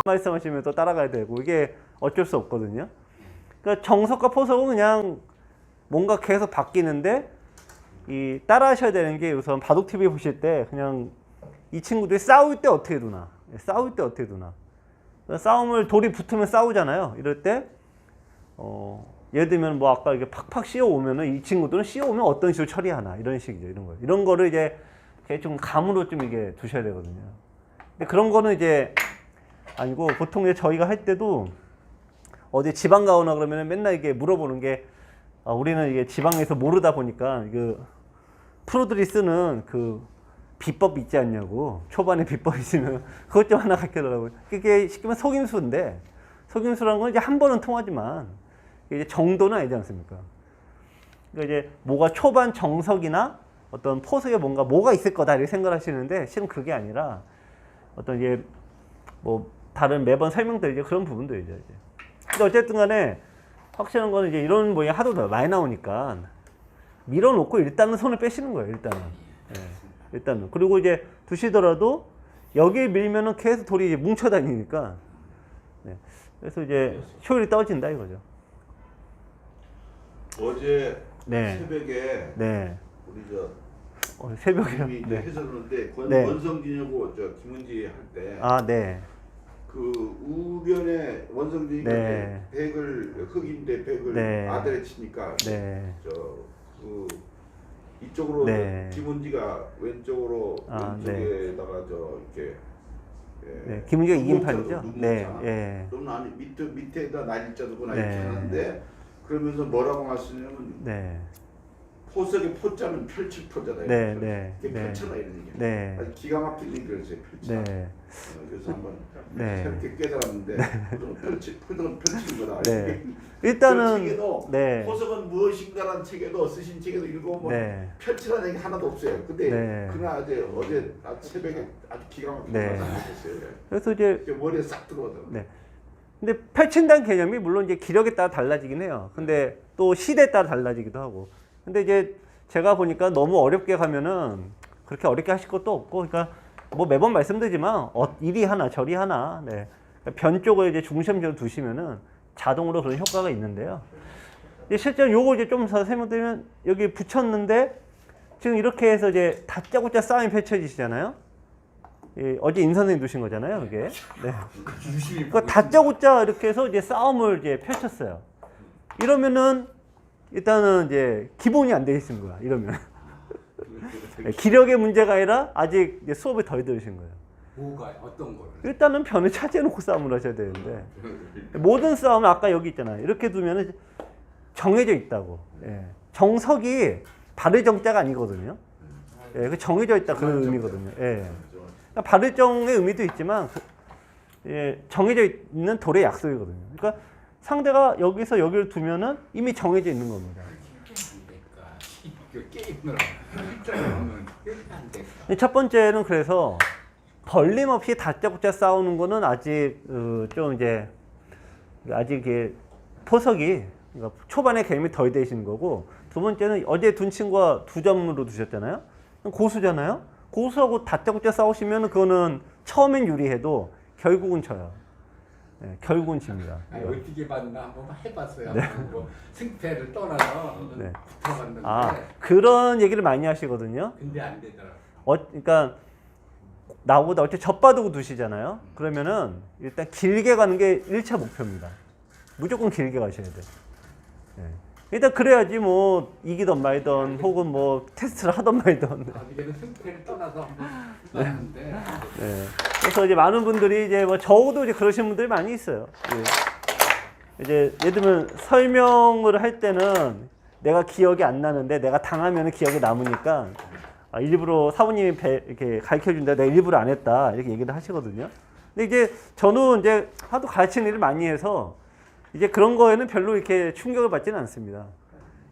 말씀하시면 또 따라가야 되고 이게 어쩔 수 없거든요. 그러니까 정석과 포석은 그냥 뭔가 계속 바뀌는데 이 따라하셔야 되는 게 우선 바둑 TV 보실 때 그냥 이 친구들이 싸울 때 어떻게 두나, 싸울 때 어떻게 두나. 싸움을 돌이 붙으면 싸우잖아요. 이럴 때 예를 들면 뭐 아까 이렇게 팍팍 씌워 오면은 이 친구들은 씌워 오면 어떤 식으로 처리하나 이런 식이죠. 이런 거. 이런 거를 이제 좀 감으로 좀 이게 두셔야 되거든요. 근데 그런 거는 이제 아니고 보통 이제 저희가 할 때도 어디 지방 가거나 그러면 맨날 이게 물어보는 게 우리는 이게 지방에서 모르다 보니까 그 프로들이 쓰는 그 비법 있지 않냐고 초반에 비법 있으면 그것 좀 하나 가르쳐달라고. 그게 쉽게 말하면 속임수인데 속임수라는 건 이제 한 번은 통하지만 이제 정도는 아니지 않습니까? 그러니까 이제 뭐가 초반 정석이나 어떤 포석에 뭐가 있을 거다 이렇게 생각하시는데 실은 그게 아니라 어떤 이제 뭐 다른 매번 설명드리죠 그런 부분들이죠 이제. 근데 어쨌든 간에 확실한 거는 이제 이런 모양이 하도 많이 나오니까 밀어놓고 일단은 손을 빼시는 거예요 일단은. 네, 일단은. 그리고 이제 두시더라도 여기 밀면은 계속 돌이 이제 뭉쳐 다니니까. 네. 그래서 이제 효율이 떨어진다 이거죠. 어제 네. 새벽에 네. 우리 저 새벽에요. 네. 해설하는데 네. 원성진하고 저 김은지 할 때 네. 그 우변에 원성진이가 네. 백을 흑인데 백을 네. 아들에 치니까 네. 그 이쪽으로 네. 김은지가 왼쪽으로 왼쪽에다가 네. 저 이렇게 네. 김은지가 이긴 판이죠. 네. 예. 또는 아니 밑에다 날짜두고 네. 이렇게 하는데 그러면서 뭐라고 말씀하냐면 네. 포석의 포자는 펼칠 포자다. 네. 네. 이게 네. 펼쳐라 이런 얘기. 네. 아주 기가 막힌 얘기를 했어요. 펼치다. 네. 그래서 한번 네. 새롭게 깨달았는데 포석은 펼치는 거다. 네. 일단은 책에도 네. 포석은 무엇인가라는 책에도 쓰신 책에도 읽어보면 네. 펼치라는 얘기 하나도 없어요. 근데 네. 그날 어제 새벽에 아주 기가 막히게 네. 말씀하셨어요. 그래서 이제 머리에 싹 들어오더라고요. 네. 근데 펼친다는 개념이 물론 이제 기력에 따라 달라지긴 해요. 근데 또 시대에 따라 달라지기도 하고. 근데 이제 제가 보니까 너무 어렵게 가면은 그렇게 어렵게 하실 것도 없고, 그러니까 뭐 매번 말씀드리지만 이리 하나 저리 하나, 네. 변 쪽을 이제 중심적으로 두시면은 자동으로 그런 효과가 있는데요. 실제로 요거 이제 좀 더 설명드리면 여기 붙였는데 지금 이렇게 해서 이제 다짜고짜 싸움이 펼쳐지시잖아요. 어제 임 선생님 두신 거잖아요, 그게. 네. 그러니까 다짜고짜 이렇게 해서 이제 싸움을 이제 펼쳤어요. 이러면은 일단은 이제 기본이 안 돼 있는 거야. 이러면 기력의 문제가 아니라 아직 이제 수업을 덜 들으신 거예요. 뭐가 어떤 거를? 일단은 변을 차지해놓고 싸움을 하셔야 되는데 모든 싸움은 아까 여기 있잖아요. 이렇게 두면은 정해져 있다고. 예. 정석이 바를 정자가 아니거든요. 예, 그 정해져 있다 그 의미거든요. 예. 그러니까 바를 정의 의미도 있지만 예, 정해져 있는 돌의 약속이거든요. 그러니까 상대가 여기서 여기를 두면은 이미 정해져 있는 겁니다. 게임을 첫 번째는 그래서 벌림 없이 다짜고짜 싸우는 거는 아직 좀 이제 아직 이게 포석이 그러니까 초반에 개념이 덜 되시는 거고, 두 번째는 어제 둔 친구가 2점으로 두셨잖아요. 고수잖아요. 고수하고 다짜고짜 싸우시면 그거는 처음엔 유리해도 결국은 져요. 네, 결국은 집니다. 어떻게 봤나 한번 해봤어요. 네. 뭐 승패를 떠나서 네. 붙어봤는데 그런 얘기를 많이 하시거든요. 근데 안 되더라고. 그러니까 나보다 어째 젖바두고 두시잖아요. 그러면은 일단 길게 가는 게 1차 목표입니다. 무조건 길게 가셔야 돼. 네. 일단 그래야지 뭐 이기던 말던 혹은 뭐 테스트를 하던 말던. 이제는 승패를 떠나서 한번 봤는데. 네. 그래서 이제 많은 분들이 이제 뭐 저도 이제 그러시는 분들이 많이 있어요. 이제 예를 들면 설명을 할 때는 내가 기억이 안 나는데 내가 당하면 기억이 남으니까 일부러 사부님이 이렇게 가르쳐 준다. 내가 일부러 안 했다. 이렇게 얘기를 하시거든요. 근데 이제 저는 이제 하도 가르치는 일을 많이 해서 이제 그런 거에는 별로 이렇게 충격을 받지는 않습니다.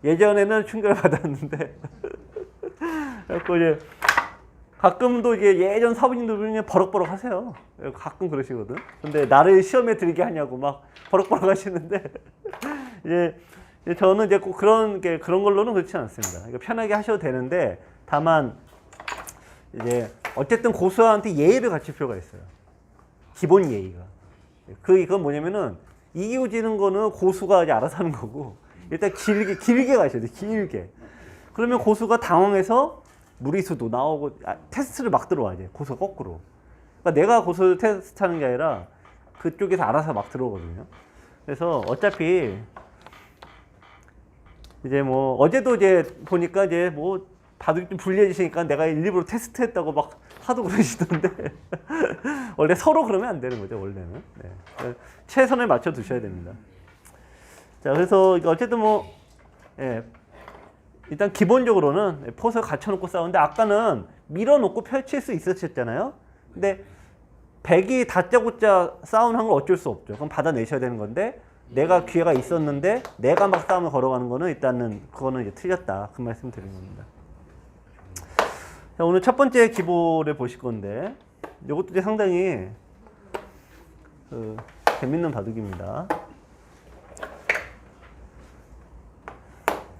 예전에는 충격을 받았는데 그래서 이제 가끔도 이제 예전 사부님들 그냥 버럭버럭 하세요. 가끔 그러시거든. 근데 나를 시험에 들게 하냐고 막 버럭버럭 하시는데 이제 저는 이제 꼭 그런 걸로는 그렇지 않습니다. 그러니까 편하게 하셔도 되는데 다만 이제 어쨌든 고수한테 예의를 갖출 필요가 있어요. 기본 예의가. 그건 뭐냐면은 이기고지는 거는 고수가 이제 알아서 하는 거고 일단 길게 가셔야 돼. 길게. 그러면 고수가 당황해서 무리수도 나오고 테스트를 막 들어와야지. 고수가 거꾸로. 그러니까 내가 고수를 테스트하는 게 아니라 그쪽에서 알아서 막 들어오거든요. 그래서 어차피 이제 뭐 어제도 이제 보니까 이제 뭐 바둑이 좀 불리해지시니까 내가 일부러 테스트했다고 막 하도 그러시던데 원래 서로 그러면 안 되는 거죠 원래는. 네. 최선을 맞춰 두셔야 됩니다. 자 그래서 어쨌든 뭐 예, 일단 기본적으로는 포스 갖춰놓고 싸우는데 아까는 밀어놓고 펼칠 수 있었잖아요. 근데 백이 다짜고짜 싸움한 건 어쩔 수 없죠. 그럼 받아내셔야 되는 건데 내가 기회가 있었는데 내가 막 싸움을 걸어가는 거는 일단은 그거는 이제 틀렸다. 그 말씀 드리는 겁니다. 자, 오늘 첫 번째 기보를 보실 건데 이것도 이제 상당히 재밌는 바둑입니다.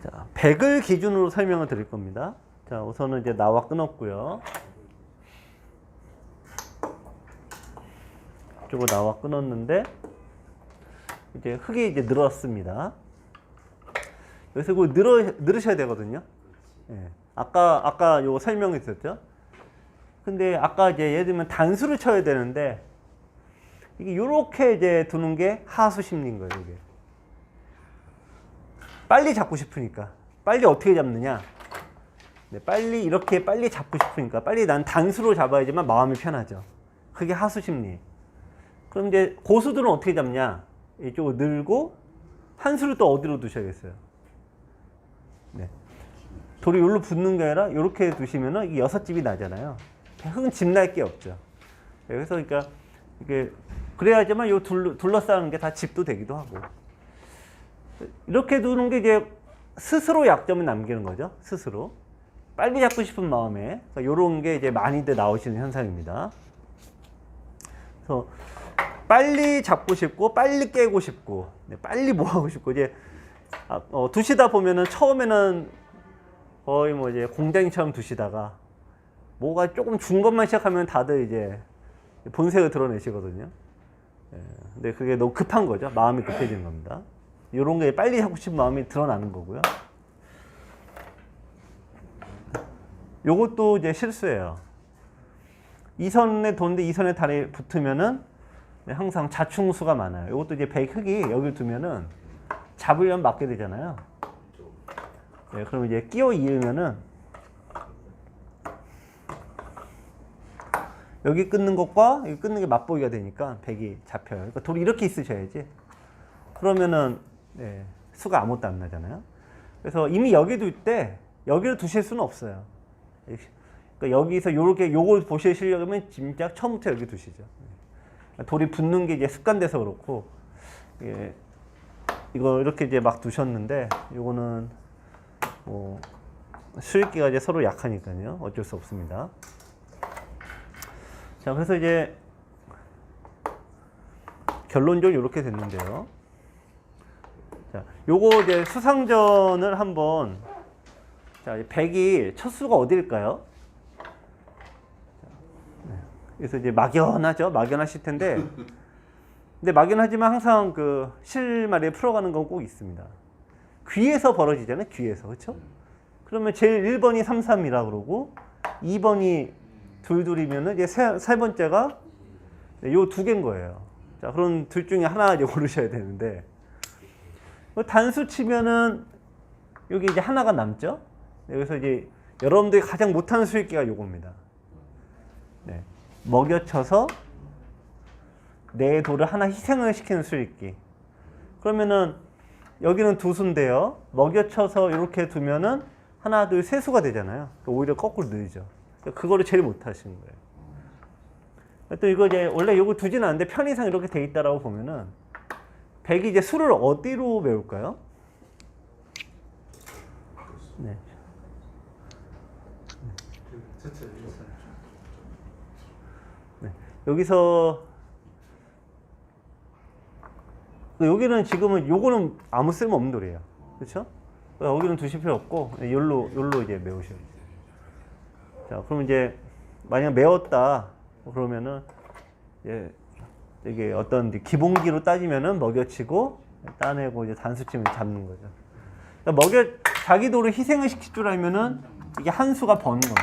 자, 백을 기준으로 설명을 드릴 겁니다. 자, 우선은 이제 나와 끊었고요. 이쪽으로 나와 끊었는데 이제 흙이 이제 늘었습니다. 여기서 그 늘으셔야 되거든요. 예. 아까 요 설명이 있었죠. 근데 아까 이제 예를 들면 단수를 쳐야 되는데 이게 요렇게 이제 두는 게 하수 심리인 거예요, 이게. 빨리 잡고 싶으니까. 빨리 어떻게 잡느냐? 네, 빨리 잡고 싶으니까 빨리 난 단수로 잡아야지만 마음이 편하죠. 그게 하수 심리. 그럼 이제 고수들은 어떻게 잡냐? 이쪽으로 늘고 한 수를 또 어디로 두셔야겠어요? 네. 돌이 여기로 붙는 게 아니라 이렇게 두시면은 이게 6집이 나잖아요. 흙은 집 날 게 없죠. 네, 그래서 그러니까 이게 그래야지만 요 둘러싸는 게 다 집도 되기도 하고. 이렇게 두는 게 이제 스스로 약점을 남기는 거죠. 스스로. 빨리 잡고 싶은 마음에. 그러니까 요런 게 이제 많이들 나오시는 현상입니다. 그래서 빨리 잡고 싶고 빨리 깨고 싶고 네, 빨리 뭐 하고 싶고 이제 두시다 보면은 처음에는 거의 뭐 이제 공장처럼 두시다가 뭐가 조금 준 것만 시작하면 다들 이제 본색을 드러내시거든요. 예, 근데 그게 너무 급한 거죠. 마음이 급해지는 겁니다. 이런 게 빨리 하고 싶은 마음이 드러나는 거고요. 요것도 이제 실수예요. 이 선에 도는데 이 선에 다리 붙으면은 항상 자충수가 많아요. 이것도 이제 백 흙이 여기 두면은 잡으려면 맞게 되잖아요. 네, 그럼 이제 끼워 이으면은 여기 끊는 것과 여기 끊는 게 맞보기가 되니까 백이 잡혀요. 그러니까 돌이 이렇게 있으셔야지. 그러면은 네, 수가 아무것도 안 나잖아요. 그래서 이미 여기 둘 때 여기를 두실 수는 없어요. 그러니까 여기서 요렇게 요걸 보시려면 진짜 처음부터 여기 두시죠. 돌이 붙는 게 이제 습관돼서 그렇고, 예, 이거 이렇게 이제 막 두셨는데, 요거는 뭐 수익기가 이제 서로 약하니까요. 어쩔 수 없습니다. 자, 그래서 이제 결론적으로 이렇게 됐는데요. 자, 요거 이제 수상전을 한번, 자, 백이 첫 수가 어디일까요? 그래서 이제 막연하죠. 막연하실 텐데. 근데 막연하지만 항상 그 실마리에 풀어가는 건 꼭 있습니다. 귀에서 벌어지잖아요. 귀에서. 그렇죠? 그러면 제일 1번이 3, 3이라 그러고 2번이 2, 2이면은 이제 세 번째가 요 두 개인 거예요. 자, 그럼 둘 중에 하나 이제 고르셔야 되는데 단수 치면은 여기 이제 하나가 남죠. 여기서 이제 여러분들이 가장 못하는 수익기가 요겁니다. 네. 먹여쳐서 내 돌을 하나 희생을 시키는 수익기. 그러면은 여기는 두 수인데요. 먹여쳐서 이렇게 두면은 하나, 둘, 세 수가 되잖아요. 오히려 거꾸로 늘죠. 그거를 제일 못하시는 거예요. 또 이거 이제 원래 이거 두진 않는데 편의상 이렇게 돼 있다라고 보면은 백이 이제 수를 어디로 메울까요? 네. 네. 여기서 여기는 지금은 요거는 아무 쓸모 없는 돌이에요. 그렇죠? 여기는 두실 필요 없고 요로 이제 메우셔야 돼요. 자, 그럼 이제 만약 메웠다 그러면은 예, 이게 어떤 이제 기본기로 따지면은 먹여치고 따내고 이제 단수치면 잡는 거죠. 그러니까 자기도를 희생을 시킬 줄 알면은 이게 한 수가 버는 겁니다.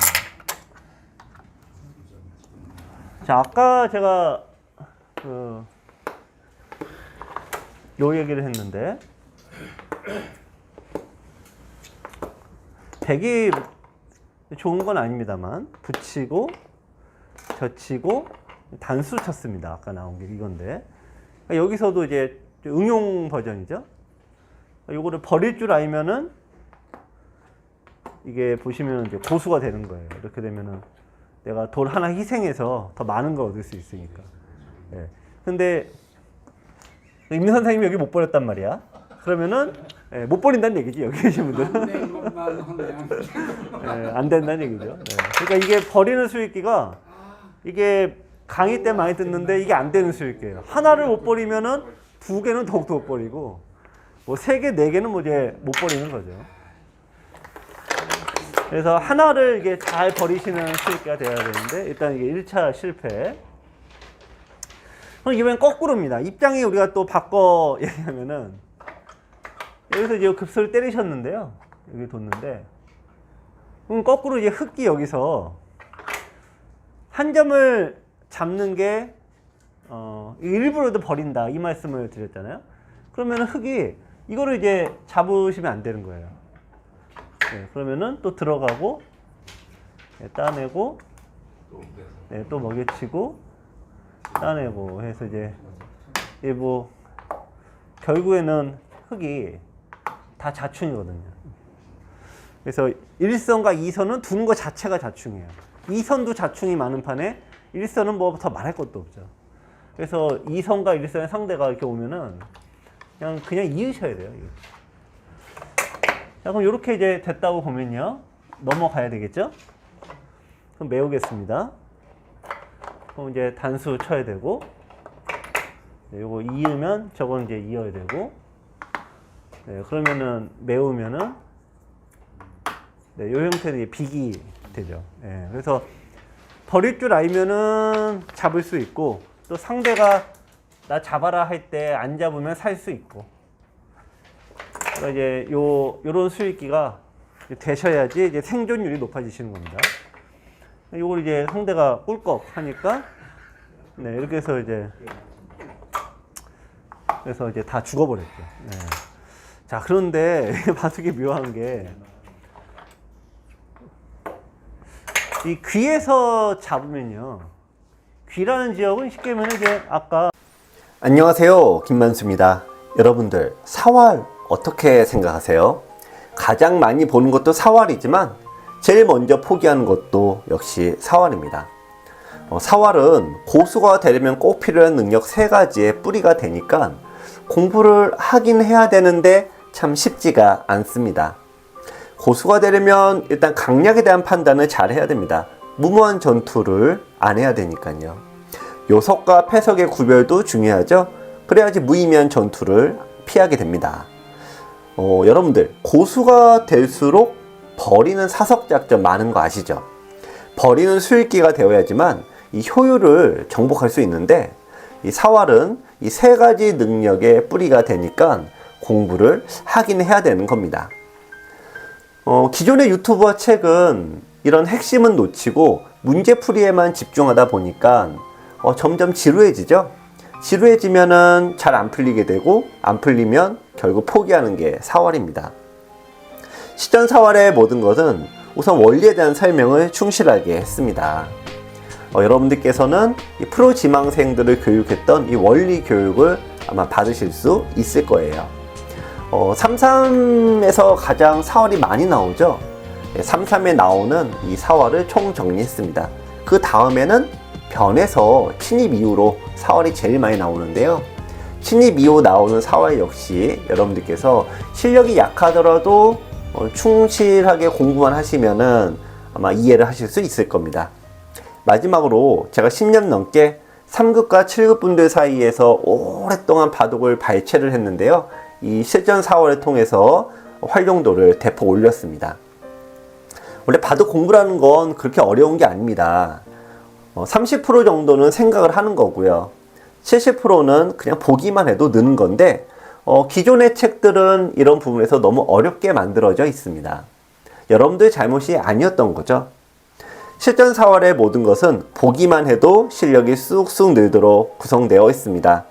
자, 아까 제가 요 얘기를 했는데 백이 좋은 건 아닙니다만 붙이고 젖히고 단수 쳤습니다. 아까 나온 게 이건데 그러니까 여기서도 이제 응용 버전이죠. 요거를 버릴 줄 알면은 이게 보시면 이제 고수가 되는 거예요. 이렇게 되면은 내가 돌 하나 희생해서 더 많은 걸 얻을 수 있으니까. 예. 근데 임민 선생님이 여기 못 버렸단 말이야. 그러면은 예, 못 버린다는 얘기지. 여기 계신 분들은. 예, 안 된다는 얘기죠. 예. 그러니까 이게 버리는 수익기가 이게 강의 때 많이 듣는데 이게 안 되는 수익기예요. 하나를 못 버리면은 두 개는 더욱더 못 버리고 뭐 세 개, 네 개는 뭐 이제 못 버리는 거죠. 그래서 하나를 이게 잘 버리시는 수익기가 돼야 되는데 일단 이게 1차 실패. 그럼 이번엔 거꾸로입니다. 입장이 우리가 또 바꿔 얘기하면은 여기서 이제 급소를 때리셨는데요. 여기 뒀는데 그럼 거꾸로 이제 흑기 여기서 한 점을 잡는 게 일부러도 버린다 이 말씀을 드렸잖아요. 그러면 흑이 이거를 이제 잡으시면 안 되는 거예요. 네, 그러면은 또 들어가고 네, 따내고 네, 또 먹여치고 따내고 해서 이제 뭐 결국에는 흑이 다 자충이거든요. 그래서 1선과 2선은 두는 것 자체가 자충이에요. 2선도 자충이 많은 판에 1선은 뭐 더 말할 것도 없죠. 그래서 2선과 1선의 상대가 이렇게 오면은 그냥 이으셔야 돼요. 자, 그럼 이렇게 이제 됐다고 보면요. 넘어가야 되겠죠? 그럼 메우겠습니다. 그럼 이제 단수 쳐야 되고, 네, 요거 이으면 저건 이제 이어야 되고, 네, 그러면은 메우면은, 네, 요 형태는 비기 되죠. 네, 그래서 버릴 줄 알면은 잡을 수 있고, 또 상대가 나 잡아라 할 때 안 잡으면 살 수 있고. 그러니까 이제 요런 수익기가 되셔야지 이제 생존율이 높아지시는 겁니다. 요걸 이제 상대가 꿀꺽 하니까 네, 이렇게 해서 이제 그래서 이제 다 죽어버렸죠. 네. 자, 그런데 바둑이 묘한 게 이 귀에서 잡으면요. 귀라는 지역은 쉽게 말하면 이제 아까 안녕하세요, 김만수입니다. 여러분들 사활 어떻게 생각하세요? 가장 많이 보는 것도 사활이지만 제일 먼저 포기하는 것도 역시 사활입니다. 사활은 고수가 되려면 꼭 필요한 능력 3가지의 뿌리가 되니까 공부를 하긴 해야 되는데 참 쉽지가 않습니다. 고수가 되려면 일단 강약에 대한 판단을 잘 해야 됩니다. 무모한 전투를 안 해야 되니까요. 요석과 패석의 구별도 중요하죠. 그래야지 무의미한 전투를 피하게 됩니다. 여러분들 고수가 될수록 버리는 사석작전 많은 거 아시죠? 버리는 수익기가 되어야지만 이 효율을 정복할 수 있는데 이 사활은 이 3가지 능력의 뿌리가 되니까 공부를 하긴 해야 되는 겁니다. 기존의 유튜버 책은 이런 핵심은 놓치고 문제풀이에만 집중하다 보니까 점점 지루해지죠? 지루해지면은 잘 안 풀리게 되고 안 풀리면 결국 포기하는 게 사활입니다. 시전 사활의 모든 것은 우선 원리에 대한 설명을 충실하게 했습니다. 여러분들께서는 이 프로 지망생들을 교육했던 이 원리 교육을 아마 받으실 수 있을 거예요. 33에서 가장 사활이 많이 나오죠. 33에 나오는 이 사활을 총 정리했습니다. 그 다음에는 변에서 침입 이후로 사활이 제일 많이 나오는데요. 침입 이후 나오는 사활 역시 여러분들께서 실력이 약하더라도 충실하게 공부만 하시면은 아마 이해를 하실 수 있을 겁니다. 마지막으로 제가 10년 넘게 3급과 7급 분들 사이에서 오랫동안 바둑을 발췌를 했는데요. 이 실전 사활을 통해서 활용도를 대폭 올렸습니다. 원래 바둑 공부라는 건 그렇게 어려운 게 아닙니다. 30% 정도는 생각을 하는 거고요. 70%는 그냥 보기만 해도 느는 건데 기존의 책들은 이런 부분에서 너무 어렵게 만들어져 있습니다. 여러분들의 잘못이 아니었던 거죠. 실전 4월의 모든 것은 보기만 해도 실력이 쑥쑥 늘도록 구성되어 있습니다.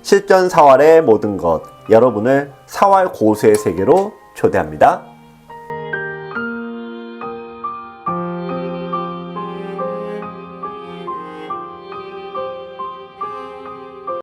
실전 4월의 모든 것, 여러분을 4월 고수의 세계로 초대합니다.